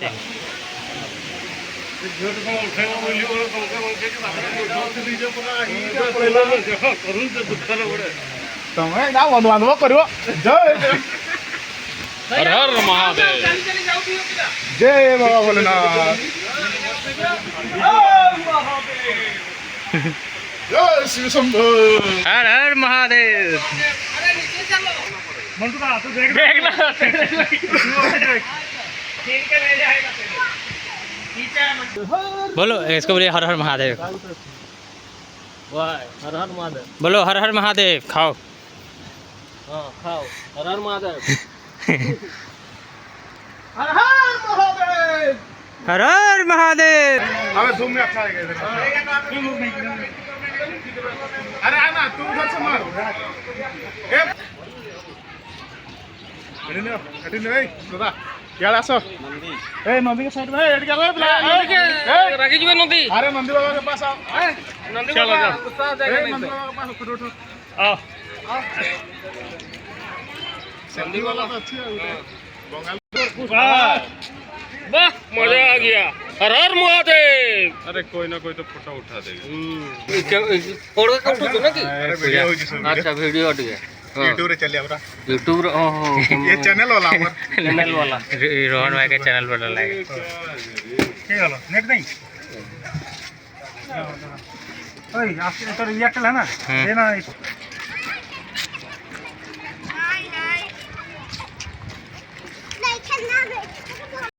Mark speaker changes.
Speaker 1: देखते हैं।
Speaker 2: તમે ના બાંધવા કર્યો જય
Speaker 1: हर हर महादेव।
Speaker 2: જય બાબા ભોલેનાથ જય શિવ શંભુ
Speaker 1: हर हर महादेव। देख लो बोलो इसको बोलिए हर हर महादेव।
Speaker 3: हर हर महादेव।
Speaker 1: बोलो हर हर महादेव। खाओ
Speaker 3: हाँ खाओ हर हर महादेव।
Speaker 2: હર હર મહાદેવ
Speaker 1: हर हर महादेव।
Speaker 2: હવે ઝૂમ में अच्छा आएगा इधर अरे आना तू उधर से मार ए कठिन ए दादा क्या आसो ए नंदी के साइड में एड कर रे
Speaker 3: राखी जी नदी।
Speaker 2: अरे नंदी बाबा के पास आओ
Speaker 3: नंदी
Speaker 2: चलो
Speaker 3: बाबा
Speaker 2: जाओ।
Speaker 3: उत्साह
Speaker 2: ए
Speaker 3: देगा
Speaker 2: नंदी
Speaker 3: नहीं
Speaker 2: बाबा के पास उठो उठो
Speaker 1: आओ
Speaker 2: नंदी वाला तो अच्छी है उधर बंगाल
Speaker 3: वाह मजा आ गया। हर हर महादेव।
Speaker 4: अरे कोई ना कोई तो फोटो उठा देगा।
Speaker 3: फोड़ के उठो ना की।
Speaker 2: अरे वीडियो हो जिसमें
Speaker 3: अच्छा वीडियो हट गया।
Speaker 2: यूट्यूब रे चलिए हमरा
Speaker 3: यूट्यूब ओहो
Speaker 2: ये चैनल वाला हमर
Speaker 3: चैनल वाला
Speaker 1: रोहन भाई के चैनल पर डालेगा।
Speaker 2: के वाला नेट नहीं ओए आपके तो रिएक्ट है ना ये ना